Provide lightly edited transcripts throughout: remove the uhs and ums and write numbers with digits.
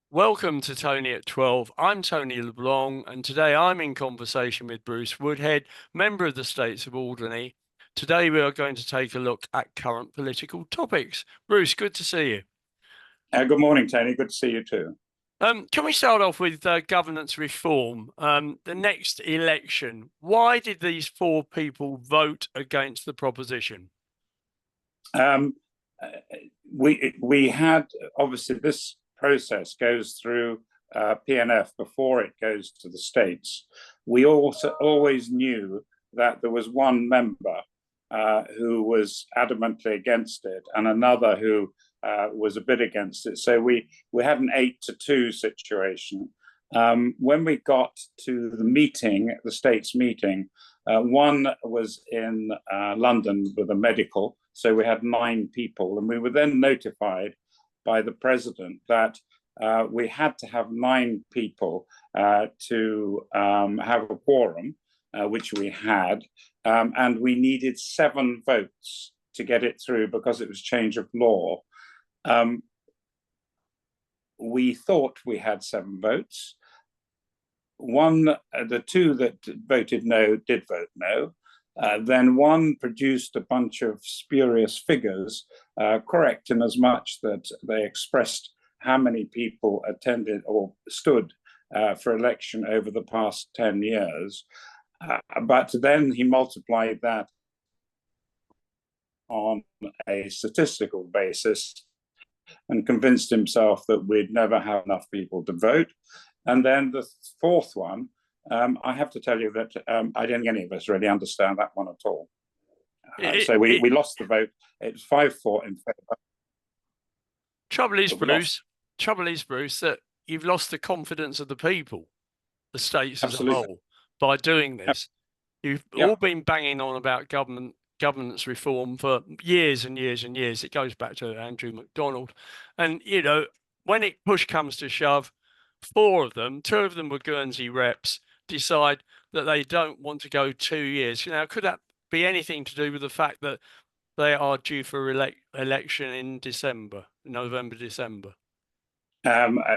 Welcome to Tony at 12. I'm Tony LeBlanc, and today I'm in conversation with Bruce Woodhead, member of the States of Alderney. Today we are going to take a look at current political topics. Bruce, good to see you. Good morning, Tony. Good to see you too. Can we start off with governance reform? The next election, why did these four people vote against the proposition? Um, we had obviously this process goes through PNF before it goes to the states. We also always knew that there was one member who was adamantly against it, and another who was a bit against it. So we had an 8-2 situation. When we got to the meeting, the states meeting, one was in London with a medical, so we had 9 people, and we were then notified by the president that we had to have 9 people to have a quorum, which we had, and we needed 7 votes to get it through because it was change of law. We thought we had 7 votes. The 2 that voted no did vote no. Then one produced a bunch of spurious figures, correct in as much that they expressed how many people attended or stood for election over the past 10 years. But then he multiplied that on a statistical basis and convinced himself that we'd never have enough people to vote. And then the 4th one, I have to tell you that I don't think any of us really understand that one at all. So we lost the vote. It was 5-4 in favour. Trouble is, Bruce, that you've lost the confidence of the people, the states as a whole, by doing this. You've all been banging on about governance reform for years and years and years. It goes back to Andrew MacDonald. And, you know, when push comes to shove, 4 of them, 2 of them were Guernsey reps, decide that they don't want to go 2 years. Now, could that be anything to do with the fact that they are due for election in November, December?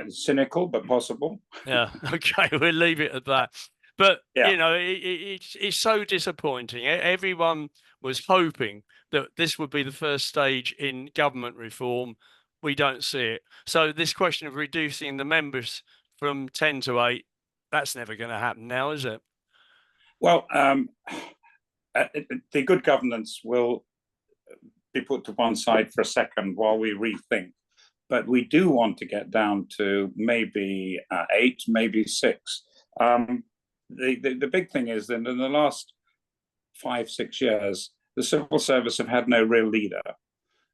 Cynical, but possible. Yeah, okay, we'll leave it at that. But, you know, it's so disappointing. Everyone was hoping that this would be the first stage in government reform. We don't see it. So this question of reducing the members from 10 to 8, that's never going to happen now, is it? Well, the good governance will be put to one side for a second while we rethink. But we do want to get down to maybe 8, maybe 6. The big thing is that in the last 5-6 years, the civil service have had no real leader.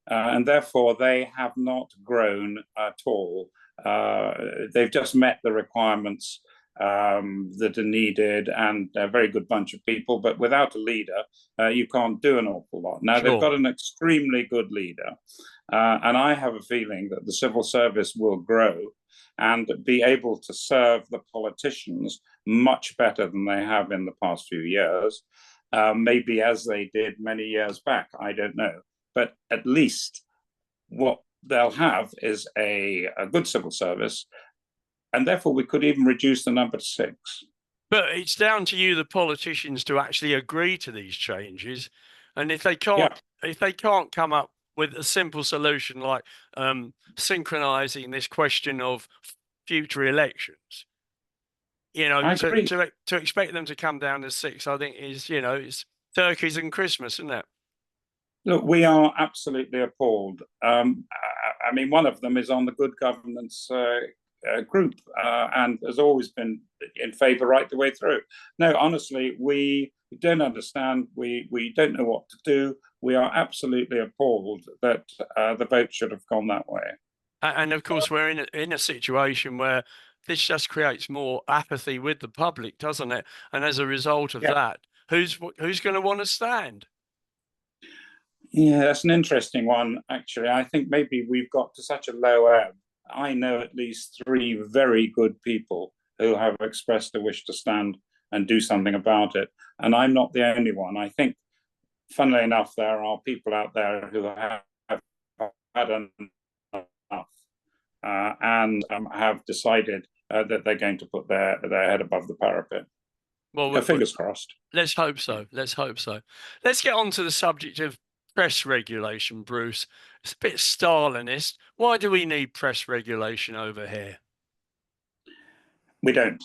And therefore, they have not grown at all. They've just met the requirements that are needed, and a very good bunch of people. But without a leader, you can't do an awful lot. Now, they've got an extremely good leader. And I have a feeling that the civil service will grow and be able to serve the politicians much better than they have in the past few years, maybe as they did many years back. I don't know. But at least what they'll have is a good civil service, and therefore we could even reduce the number to 6. But it's down to you, the politicians, to actually agree to these changes. And if they can't come up with a simple solution like synchronizing this question of future elections, you know, to expect them to come down to 6, I think is, you know, it's turkeys and Christmas, isn't it? Look, we are absolutely appalled. I mean, one of them is on the good governance group and has always been in favour right the way through. No, honestly, we don't understand. We don't know what to do. We are absolutely appalled that the vote should have gone that way. And of course, we're in a situation where this just creates more apathy with the public, doesn't it? And as a result of that, who's going to want to stand? Yeah, that's an interesting one, actually. I think maybe we've got to such a low ebb. I know at least 3 very good people who have expressed a wish to stand and do something about it. And I'm not the only one. I think, funnily enough, there are people out there who have had enough. and have decided that they're going to put their head above the parapet. Well, fingers crossed. Let's hope so. Let's hope so. Let's get on to the subject of press regulation, Bruce. It's a bit Stalinist. Why do we need press regulation over here? We don't.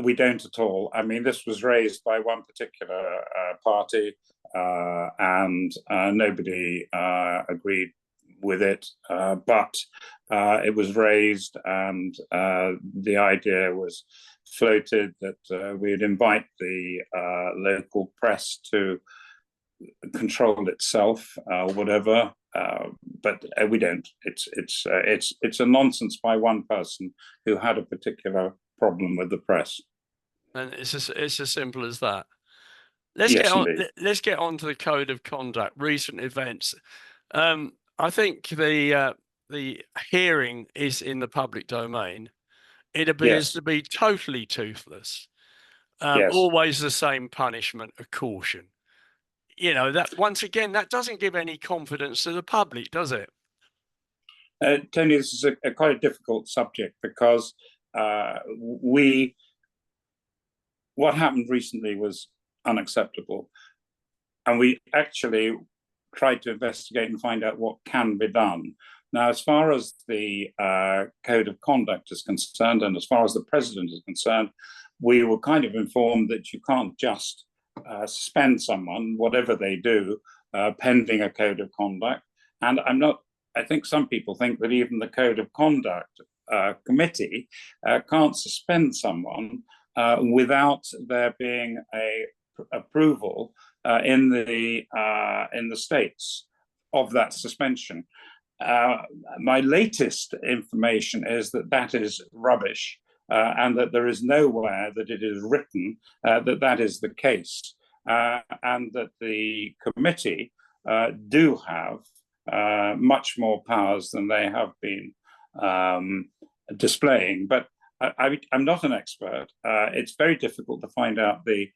We don't at all. I mean, this was raised by one particular party, and nobody agreed with it. But it was raised, and the idea was floated that we'd invite the local press to control itself, whatever. But we don't. It's a nonsense by one person who had a particular problem with the press, and it's as simple as that. Let's get on to the code of conduct. Recent events. I think the hearing is in the public domain. It appears to be totally toothless. Always the same punishment, a caution. You know, that once again, that doesn't give any confidence to the public, does it? Tony, this is a quite a difficult subject because what happened recently was unacceptable. And we actually tried to investigate and find out what can be done. Now, as far as the code of conduct is concerned, and as far as the president is concerned, we were kind of informed that you can't just suspend someone, whatever they do, pending a code of conduct. And I think some people think that even the code of conduct committee can't suspend someone without there being a approval in the states of that suspension. My latest information is that is rubbish, and that there is nowhere that it is written that is the case, and that the committee do have much more powers than they have been displaying. But I'm not an expert. It's very difficult to find out the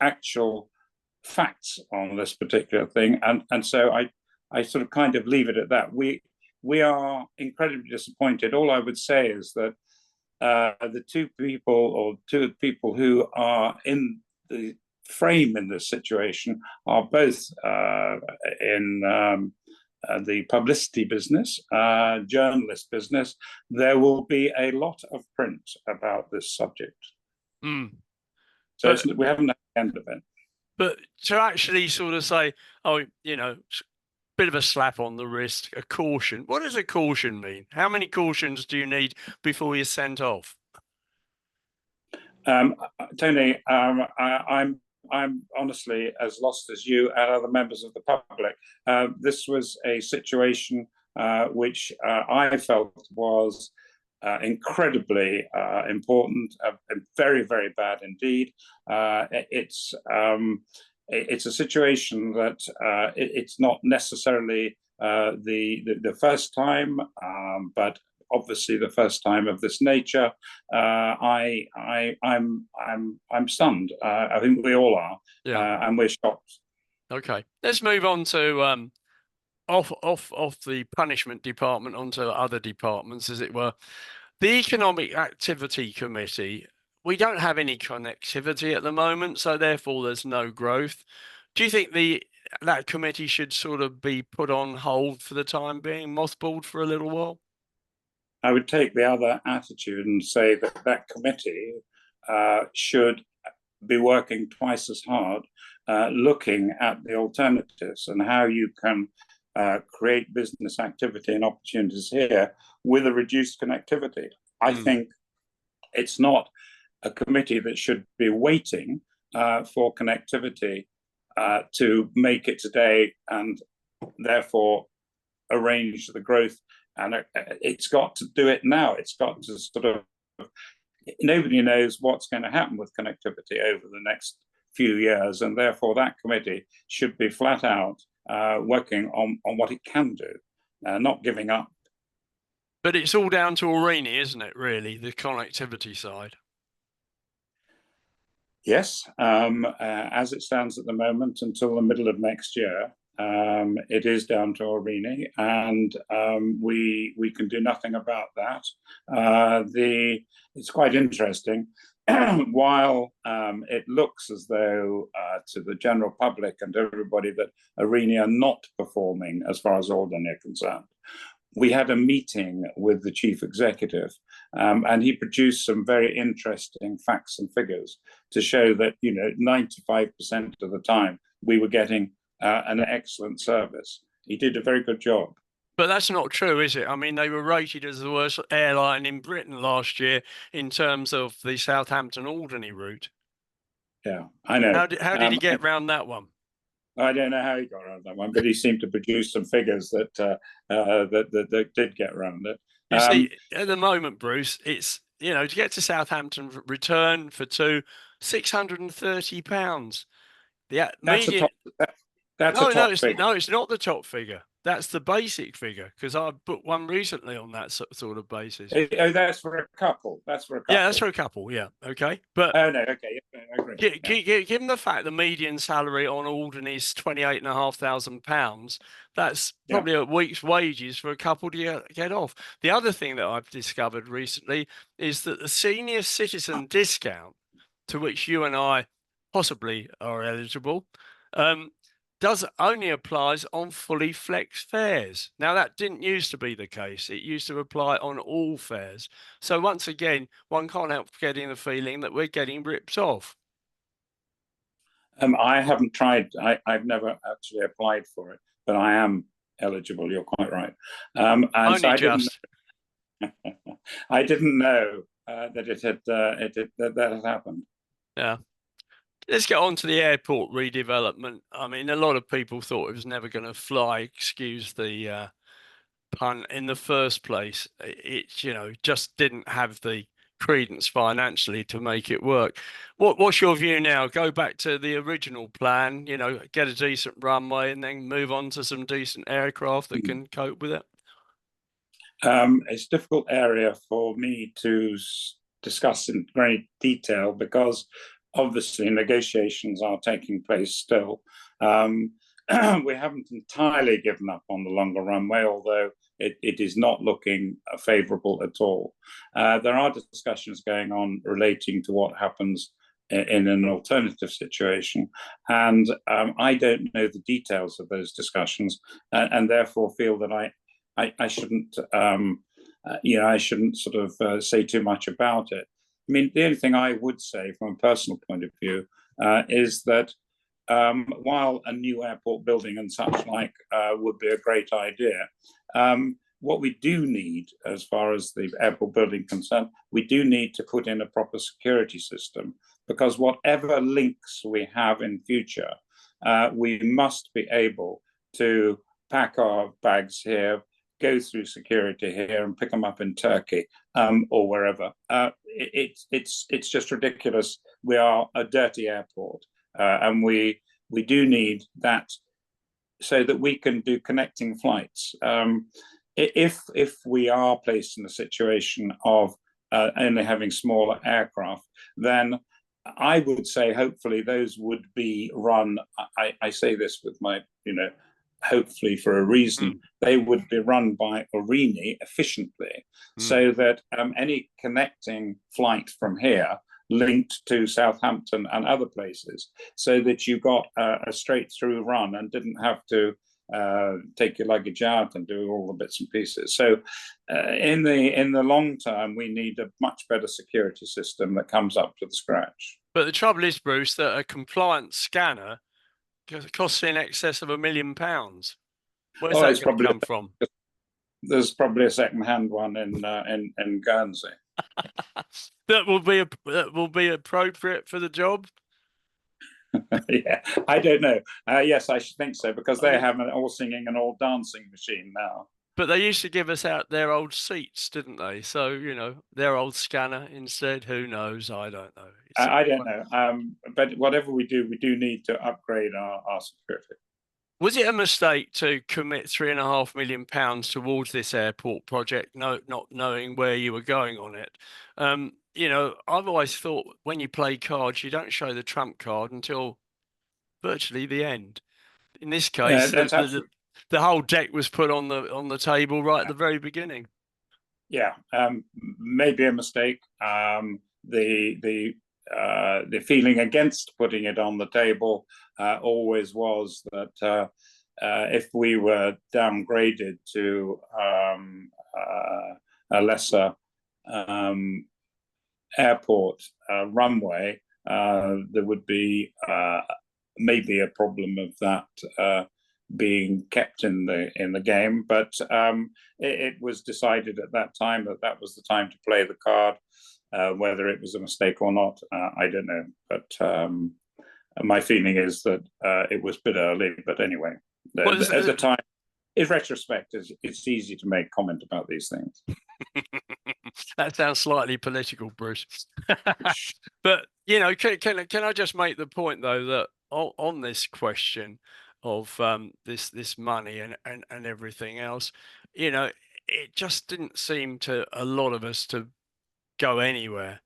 actual facts on this particular thing, and so I sort of kind of leave it at that. We are incredibly disappointed. All I would say is that the two people who are in the frame in this situation are both in the publicity business, journalist business. There will be a lot of print about this subject. So we haven't had the end of it. But to actually sort of say, oh, you know, bit of a slap on the wrist, a caution. What does a caution mean? How many cautions do you need before you're sent off? Tony, I'm honestly as lost as you and other members of the public. This was a situation which I felt was incredibly important, very, very bad indeed. It's a situation that it's not necessarily the first time, but obviously the first time of this nature. I'm stunned. I think we all are, and we're shocked. Okay, let's move on to off the punishment department onto other departments, as it were. The Economic Activity Committee. We don't have any connectivity at the moment, so therefore there's no growth. Do you think that committee should sort of be put on hold for the time being, mothballed for a little while? I would take the other attitude and say that committee should be working twice as hard, looking at the alternatives and how you can create business activity and opportunities here with a reduced connectivity. I think it's not a committee that should be waiting for connectivity to make it today and therefore arrange the growth. And it's got to do it now. It's got to sort of, nobody knows what's going to happen with connectivity over the next few years. And therefore that committee should be flat out working on what it can do, not giving up. But it's all down to Aurigny, isn't it, really, the connectivity side? Yes, as it stands at the moment until the middle of next year. It is down to Aurigny, and we can do nothing about that. It's quite interesting. While it looks as though to the general public and everybody that Aurigny are not performing as far as Alderney are concerned, we had a meeting with the chief executive, and he produced some very interesting facts and figures to show that 95% of the time we were getting an excellent service. He did a very good job. But that's not true, is it? I mean, they were rated as the worst airline in Britain last year in terms of the Southampton-Alderney route. Yeah, I know. How did he get round that one? I don't know how he got around that one, but he seemed to produce some figures that that did get around it. You see, at the moment, Bruce, it's to get to Southampton return for two, £630. The median. That's a top figure. No, it's not the top figure. That's the basic figure, because I booked one recently on that sort of basis. Oh, that's for a couple. That's for a couple. Yeah, that's for a couple. Yeah, okay. But oh no, okay, yeah, I agree. Given the fact the median salary on Alderney is £28,500, that's probably a week's wages for a couple to get off. The other thing that I've discovered recently is that the senior citizen discount, to which you and I possibly are eligible, only applies on fully flexed fares. Now, that didn't used to be the case. It used to apply on all fares. So once again, one can't help getting the feeling that we're getting ripped off. I haven't tried. I've never actually applied for it, but I am eligible. You're quite right. And only so just. I didn't know that that had happened. Yeah. Let's get on to the airport redevelopment. I mean, a lot of people thought it was never going to fly, excuse the pun, in the first place. It just didn't have the credence financially to make it work. What's your view now? Go back to the original plan, get a decent runway and then move on to some decent aircraft that can cope with it? It's a difficult area for me to discuss in great detail because obviously negotiations are taking place still. We haven't entirely given up on the longer runway, although it is not looking favourable at all. There are discussions going on relating to what happens in an alternative situation, and I don't know the details of those discussions, and therefore feel that I shouldn't I shouldn't sort of say too much about it. I mean, the only thing I would say from a personal point of view is that while a new airport building and such like would be a great idea, what we do need, as far as the airport building concerned, we do need to put in a proper security system, because whatever links we have in future, we must be able to pack our bags here, go through security here and pick them up in Turkey or wherever. It's just ridiculous. We are a dirty airport, and we do need that so that we can do connecting flights. If we are placed in a situation of only having smaller aircraft, then I would say hopefully those would be run. I say this with my, hopefully for a reason, they would be run by Aurigny efficiently, so that any connecting flight from here linked to Southampton and other places, so that you got a straight through run and didn't have to take your luggage out and do all the bits and pieces. So in the long term, we need a much better security system that comes up to the scratch. But the trouble is, Bruce, that a compliant scanner costs in excess of £1 million. Where's that going to come from? There's probably a second-hand one in Guernsey. that will be appropriate for the job. Yeah, I don't know. Yes, I should think so, because they have an all singing and all dancing machine now. But they used to give us out their old seats, didn't they? So, their old scanner instead. Who knows? I don't know. I don't know. But whatever we do need to upgrade our security. Was it a mistake to commit £3.5 million towards this airport project, not knowing where you were going on it? I've always thought when you play cards, you don't show the trump card until virtually the end. In this case, that's the whole deck was put on the table right at the very beginning. Yeah, maybe a mistake. The feeling against putting it on the table always was that if we were downgraded to a lesser airport runway, there would be maybe a problem of that being kept in the game, but it was decided at that time that was the time to play the card. Whether it was a mistake or not, I don't know. But my feeling is that it was a bit early. But anyway, at the time, in retrospect, it's easy to make comment about these things. That sounds slightly political, Bruce. But can I just make the point though that on this question of this money and everything else, it just didn't seem to a lot of us to go anywhere.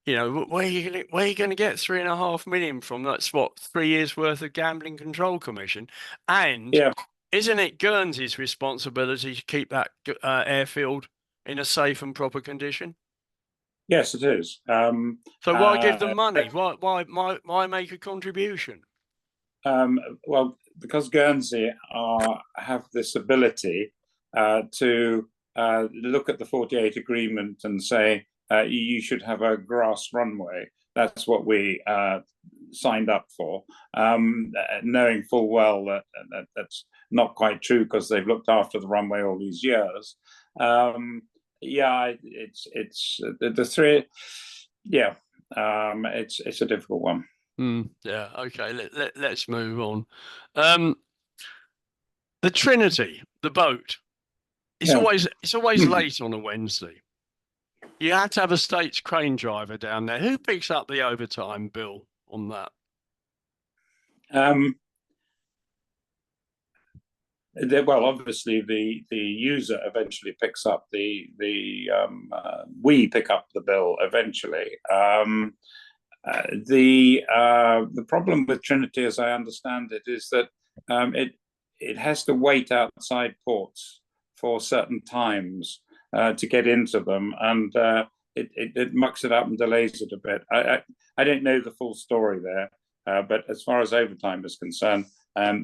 Where are you going to get 3.5 million from? That's what, 3 years worth of Gambling Control Commission, and isn't it Guernsey's responsibility to keep that airfield in a safe and proper condition? Yes, it is. So why give them money? Why make a contribution? Well, because Guernsey have this ability to look at the 48 agreement and say you should have a grass runway. That's what we signed up for, knowing full well that that's not quite true because they've looked after the runway all these years. It's the three. Yeah, it's a difficult one. Yeah. Okay. Let's move on. The Trinity, the boat. It's always late on a Wednesday. You had to have a state's crane driver down there. Who picks up the overtime bill on that? Well, obviously the user eventually picks up we pick up the bill eventually. The problem with Trinity, as I understand it, is that it has to wait outside ports for certain times to get into them, and it mucks it up and delays it a bit. I don't know the full story there, but as far as overtime is concerned,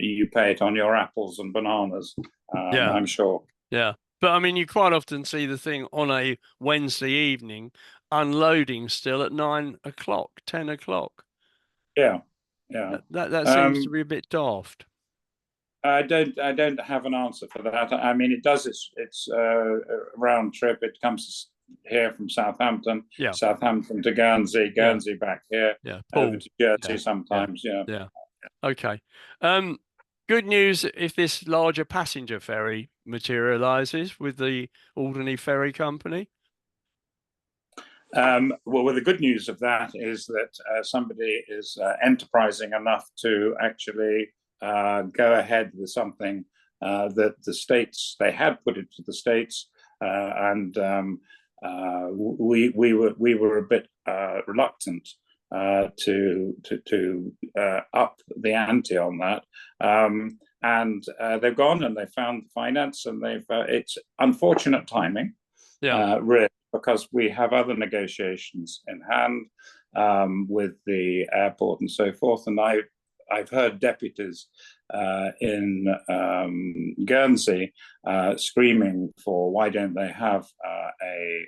you pay it on your apples and bananas. I'm sure. Yeah, but I mean, you quite often see the thing on a Wednesday evening unloading still at 9 o'clock, 10 o'clock. Yeah. That seems to be a bit daft. I don't have an answer for that. I mean, it does its round trip. It comes here from Southampton, Southampton to Guernsey, Guernsey back here, over to Jersey sometimes. Yeah. Okay. Good news if this larger passenger ferry materializes with the Alderney Ferry Company. Well, the good news of that is that somebody is enterprising enough to actually go ahead with something that the states, they had put it to the states, and we were a bit reluctant to up the ante on that, and they've gone and they found the finance, and it's unfortunate timing, really, because we have other negotiations in hand with the airport and so forth, and I've heard deputies in Guernsey screaming for why don't they have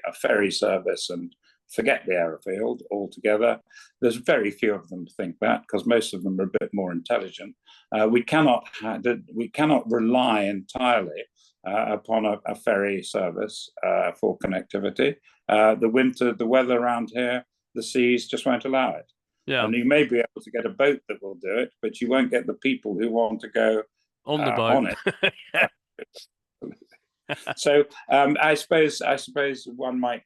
a ferry service and forget the airfield altogether. There's very few of them think that, because most of them are a bit more intelligent. We cannot rely entirely upon a ferry service for connectivity. The weather around here, the seas just won't allow it. And you may be able to get a boat that will do it, but you won't get the people who want to go on the boat on it. So I suppose one might,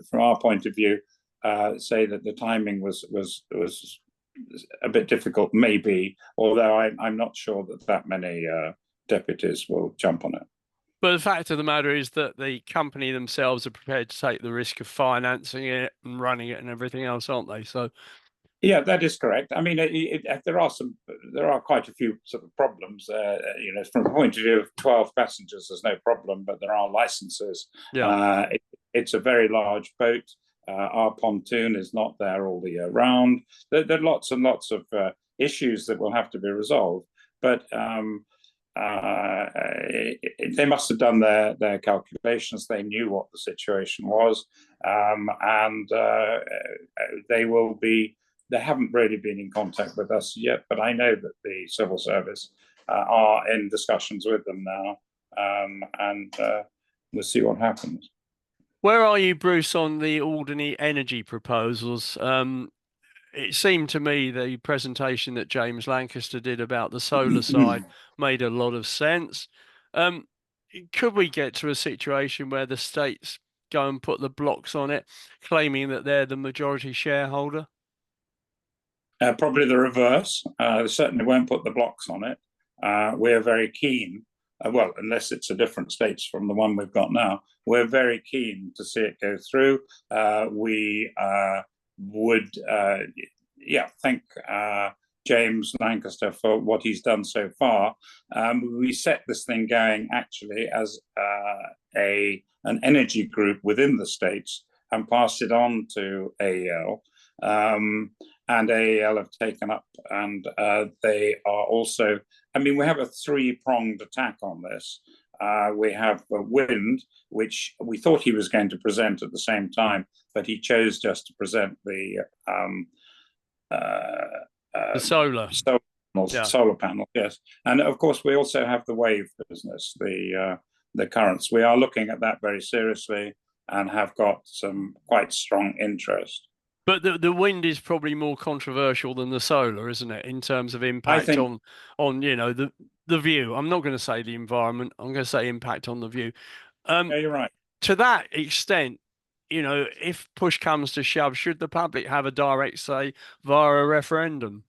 from our point of view, say that the timing was a bit difficult, maybe, although I'm not sure that many deputies will jump on it. But the fact of the matter is that the company themselves are prepared to take the risk of financing it and running it and everything else, aren't they? So Yeah, that is correct. I mean, there are quite a few sort of problems. From the point of view of 12 passengers, there's no problem, but there are licenses. Yeah. It's a very large boat. Our pontoon is not there all the year round. There are lots and lots of issues that will have to be resolved. But they must have done their calculations. They knew what the situation was, and they will be. They haven't really been in contact with us yet, but I know that the civil service are in discussions with them now, and we'll see what happens. Where are you, Bruce, on the Alderney energy proposals? It seemed to me the presentation that James Lancaster did about the solar side made a lot of sense. Could we get to a situation where the states go and put the blocks on it, claiming that they're the majority shareholder? Probably the reverse. They certainly won't put the blocks on it. We're very keen, well, unless it's a different states from the one we've got now, we're very keen to see it go through. We would, thank James Lancaster for what he's done so far. We set this thing going actually as an energy group within the states and passed it on to AEL. And AEL have taken up, and they are also, I mean, we have a three-pronged attack on this. We have wind, which we thought he was going to present at the same time, but he chose just to present the solar. Solar panel, yes. And of course, we also have the wave business, the currents. We are looking at that very seriously and have got some quite strong interest. But the wind is probably more controversial than the solar, isn't it, in terms of impact on the view? I'm not going to say the environment. I'm going to say impact on the view. Yeah, you're right. To that extent, if push comes to shove, should the public have a direct say via a referendum?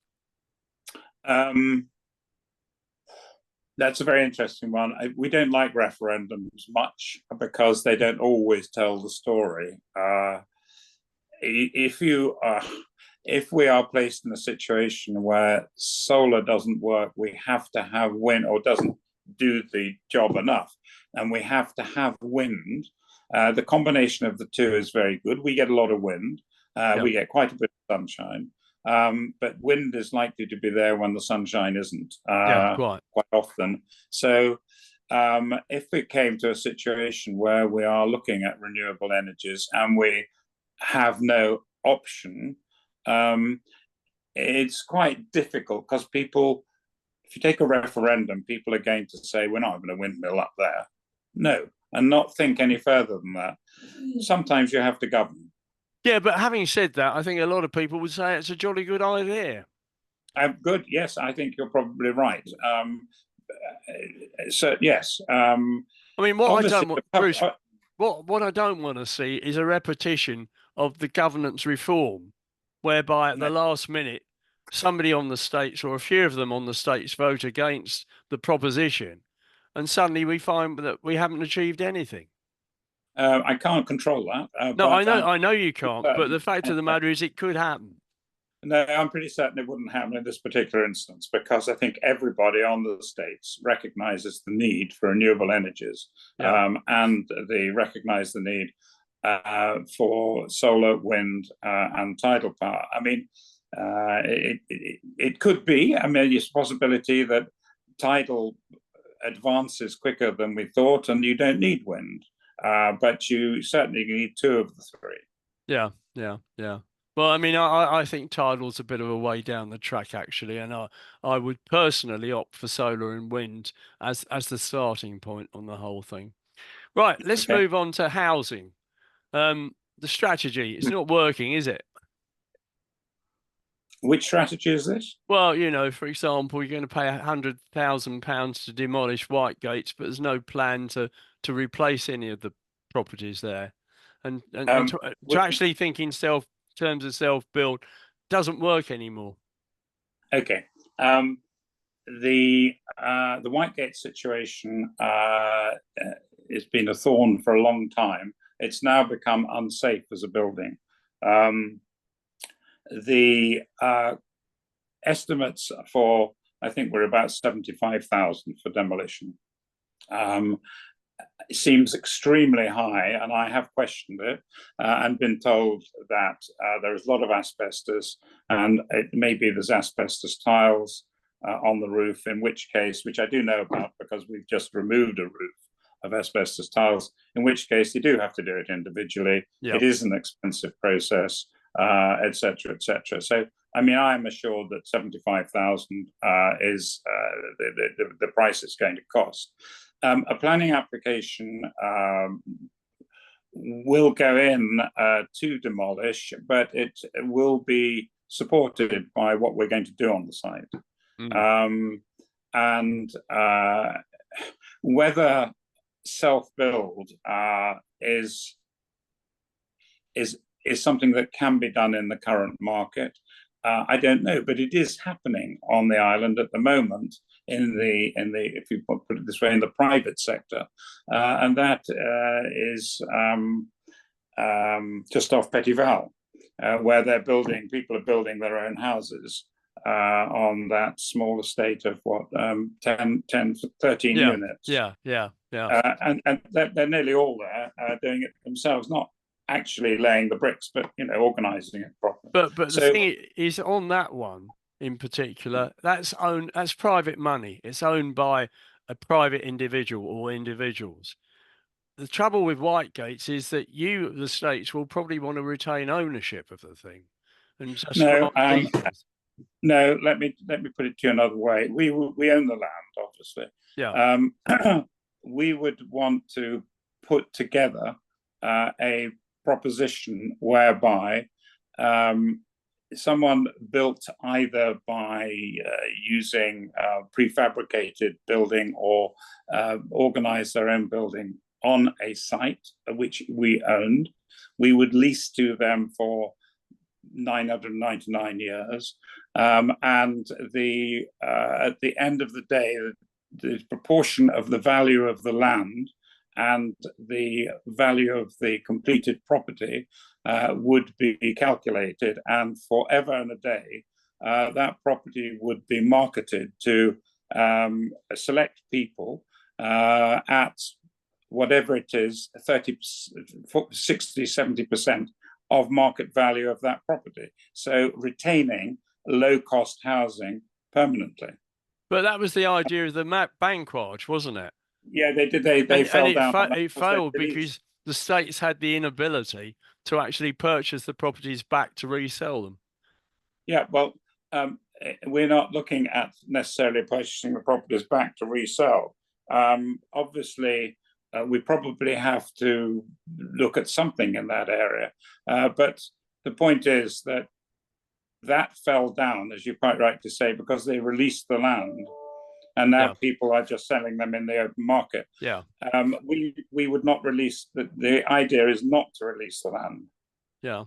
That's a very interesting one. We don't like referendums much because they don't always tell the story. If we are placed in a situation where solar doesn't work, we have to have wind, or doesn't do the job enough, and we have to have wind. The combination of the two is very good. We get a lot of wind. We get quite a bit of sunshine. But wind is likely to be there when the sunshine isn't quite often. So if we came to a situation where we are looking at renewable energies and we have no option, it's quite difficult because people, if you take a referendum, people are going to say, we're not having a windmill up there. No, and not think any further than that. Sometimes you have to govern. Yeah, but having said that, I think a lot of people would say it's a jolly good idea. Good, yes, I think you're probably right. So yes. I mean, what I don't want, Bruce, what I don't want to see is a repetition of the governance reform, whereby at the last minute, somebody on the states, or a few of them on the states, vote against the proposition, and suddenly we find that we haven't achieved anything. I can't control that. No, I know you can't, but the fact of the matter is it could happen. No, I'm pretty certain it wouldn't happen in this particular instance, because I think everybody on the states recognizes the need for renewable energies, and they recognize the need for solar, wind, and tidal power. I mean, it could be. I mean, it's a possibility that tidal advances quicker than we thought, and you don't need wind, but you certainly need two of the three. Yeah. Well, I mean, I think tidal's a bit of a way down the track, actually, and I would personally opt for solar and wind as the starting point on the whole thing. Right, let's move on to housing. The strategy, it's not working, is it? Which strategy is this? Well, for example, you're going to pay £100,000 to demolish Whitegates, but there's no plan to replace any of the properties there, and to actually think in terms of self-build doesn't work anymore. Okay. The Whitegate situation has been a thorn for a long time. It's now become unsafe as a building. The estimates for, I think, we're about 75,000 for demolition. It seems extremely high, and I have questioned it and been told that there is a lot of asbestos, and it maybe there's asbestos tiles on the roof, in which case, which I do know about because we've just removed a roof of asbestos tiles, in which case you do have to do it individually. Yep. It is an expensive process, etc., etc. So, I mean, I'm assured that 75,000 is the price it's going to cost. A planning application will go in to demolish, but it will be supported by what we're going to do on the site. And whether self-build is something that can be done in the current market, I don't know, but it is happening on the island at the moment in the if you put it this way, in the private sector, and that is just off Petty Val, where people are building their own houses on that small estate of what 10, 13 units. And they're nearly all there doing it themselves, not actually laying the bricks, but organizing it properly. But the thing is, on that one in particular, that's private money. It's owned by a private individual or individuals. The trouble with Whitegates is that the states, will probably want to retain ownership of the thing. And just no, let me put it to you another way. We own the land, obviously. Yeah. We would want to put together a proposition whereby someone built either by using prefabricated building or organize their own building on a site which we owned. We would lease to them for 999 years, and at the end of the day, the proportion of the value of the land and the value of the completed property would be calculated, and forever and a day, that property would be marketed to select people at whatever it is, 30, 60, 70% of market value of that property. So retaining low-cost housing permanently. But that was the idea of the banquage, wasn't it? Yeah, they did. They fell down. It failed because the states had the inability to actually purchase the properties back to resell them. Yeah, well, we're not looking at necessarily purchasing the properties back to resell. Obviously, we probably have to look at something in that area. But the point is that fell down, as you quite rightly say, because they released the land. And now people are just selling them in the open market. Yeah. We would not release, the idea is not to release the land. Yeah.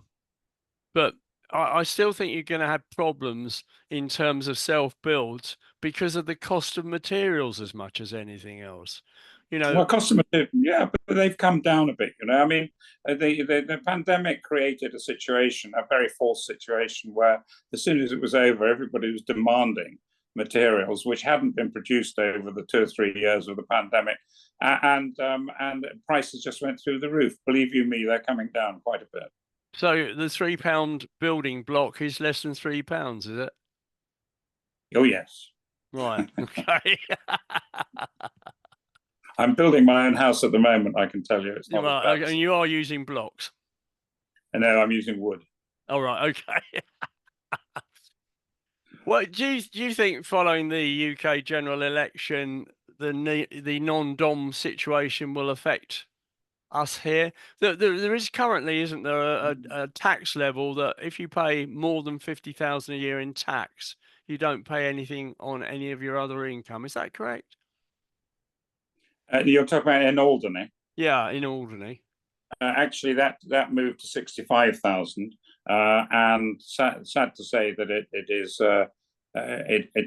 But I still think you're going to have problems in terms of self-builds because of the cost of materials as much as anything else. Well, cost of materials, yeah, but they've come down a bit. I mean, the pandemic created a situation, a very false situation, where as soon as it was over, everybody was demanding materials which hadn't been produced over the 2 or 3 years of the pandemic, and prices just went through the roof. Believe you me, they're coming down quite a bit. So the £3 building block is less than £3, is it? Oh yes. Right. Okay. I'm building my own house at the moment. I can tell you, it's not. Right, and you are using blocks. No, I'm using wood. Oh right, okay. Well, do you think following the UK general election, the non-dom situation will affect us here? There is currently, isn't there, a tax level that if you pay more than 50,000 a year in tax, you don't pay anything on any of your other income. Is that correct? You're talking about in Alderney? Yeah, in Alderney. Actually, that moved to 65,000, and sad to say that it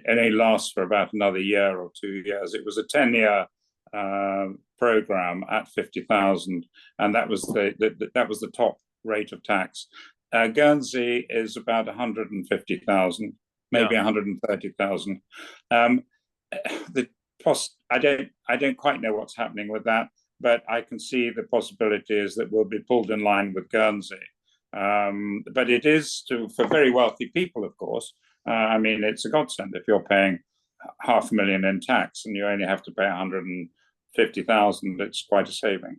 only lasts for about another year or 2 years. It was a 10-year program at 50,000, and that was the top rate of tax. Guernsey is about 150,000, maybe 130,000. The I don't quite know what's happening with that, but I can see the possibility is that we'll be pulled in line with Guernsey. But it is for very wealthy people, of course. I mean, it's a godsend if you're paying $500,000 in tax and you only have to pay 150,000. It's quite a saving.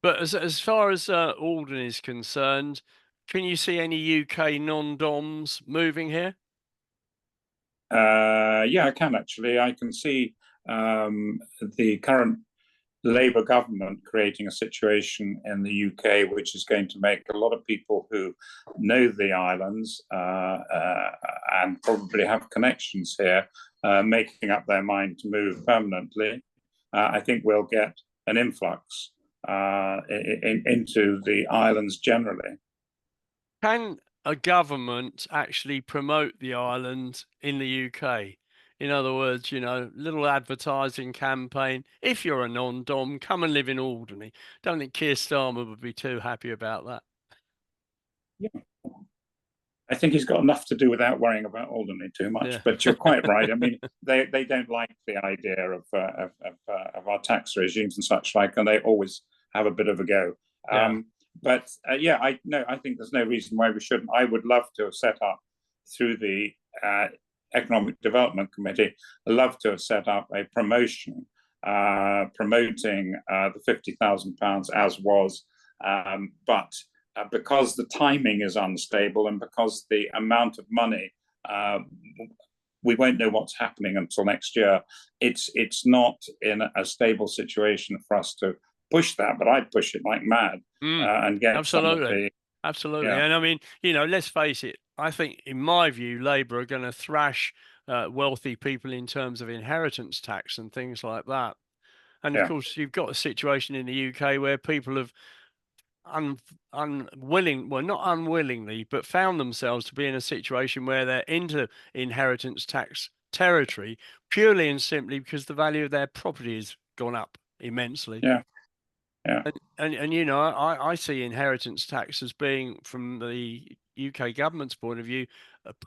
But as far as Alderney is concerned, can you see any UK non-DOMs moving here? Yeah, I can actually. I can see the current Labour government creating a situation in the UK which is going to make a lot of people who know the islands and probably have connections here making up their mind to move permanently. I think we'll get an influx into the islands generally. Can a government actually promote the island in the UK? In other words, you know, little advertising campaign. If you're a non-dom, come and live in Alderney. Don't think Keir Starmer would be too happy about that. Yeah. I think he's got enough to do without worrying about Alderney too much. Yeah. But you're quite right. I mean, they don't like the idea of our tax regimes and such like, and they always have a bit of a go. Yeah. But yeah, I think there's no reason why we shouldn't. I would love to have set up through the Economic Development Committee. I'd love to have set up a promotion promoting the £50,000 as was, but because the timing is unstable and because the amount of money, we won't know what's happening until next year. It's not in a stable situation for us to push that, but I'd push it like mad and get absolutely. Yeah. And I mean, you know, let's face it. I think, in my view, Labour are going to thrash wealthy people in terms of inheritance tax and things like that. And of course, you've got a situation in the UK where people have not unwillingly, but found themselves to be in a situation where they're into inheritance tax territory purely and simply because the value of their property has gone up immensely. Yeah. And you know, I see inheritance tax as being, from the UK government's point of view,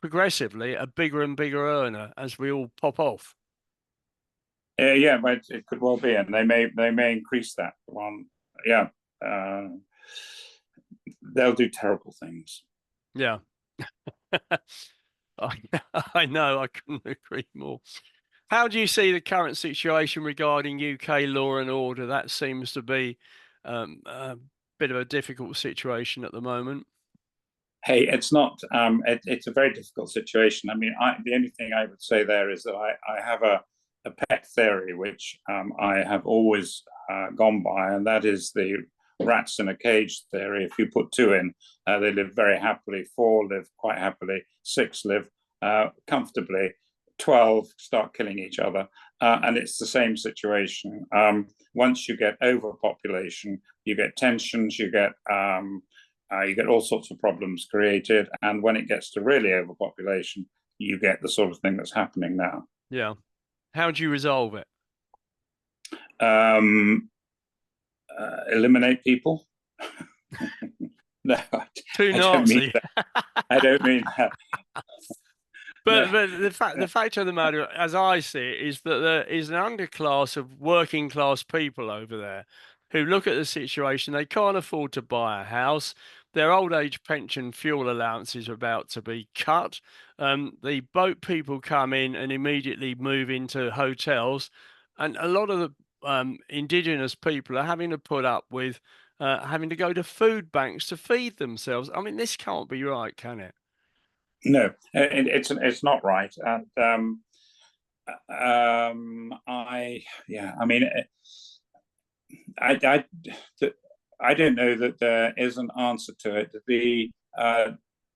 progressively a bigger and bigger earner as we all pop off. Yeah, but it could well be, and they may increase that one. Yeah, they'll do terrible things. Yeah. I know, I couldn't agree more. How do you see the current situation regarding UK law and order? That seems to be a bit of a difficult situation at the moment. Hey, it's not. It's a very difficult situation. I mean, the only thing I would say there is that I have a pet theory which I have always gone by, and that is the rats in a cage theory. If you put two in, they live very happily. 4 live quite happily. 6 live comfortably. 12 start killing each other, and it's the same situation. Once you get overpopulation, you get tensions, you get all sorts of problems created, and when it gets to really overpopulation, you get the sort of thing that's happening now. Yeah. How do you resolve it? Eliminate people. No, too Nazi. I don't mean that. But the fact of the matter, as I see it, is that there is an underclass of working class people over there who look at the situation. They can't afford to buy a house. Their old age pension fuel allowances are about to be cut. The boat people come in and immediately move into hotels, and a lot of the indigenous people are having to put up with having to go to food banks to feed themselves. I mean, this can't be right, can it? No, it's not right, and I mean, I don't know that there is an answer to it. The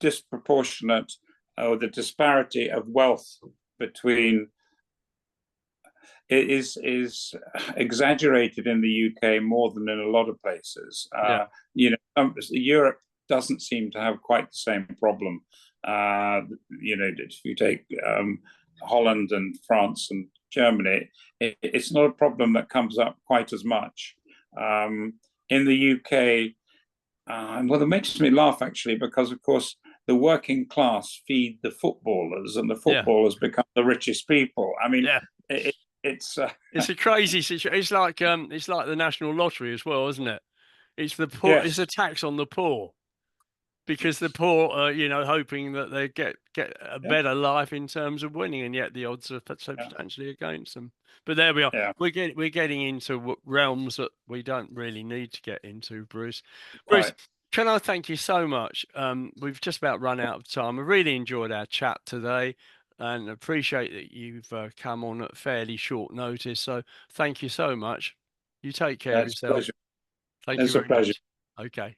disproportionate or the disparity of wealth between is exaggerated in the UK more than in a lot of places. You know, Europe doesn't seem to have quite the same problem. You know, if you take Holland and France and Germany, it's not a problem that comes up quite as much. In the UK, well, it makes me laugh actually, because of course the working class feed the footballers, and the footballers become the richest people. I mean, it's it's a crazy situation. It's like the national lottery as well, isn't it? It's the poor. yes. It's a tax on the poor, because the poor are, you know, hoping that they get a better life in terms of winning, and yet the odds are substantially against them. But there we are. Yeah. We're getting into realms that we don't really need to get into, Bruce. Right. Bruce, can I thank you so much? We've just about run out of time. I really enjoyed our chat today, and appreciate that you've come on at fairly short notice. So thank you so much. You take care of yourself. Pleasure. Thank you It's a very pleasure. much. Okay.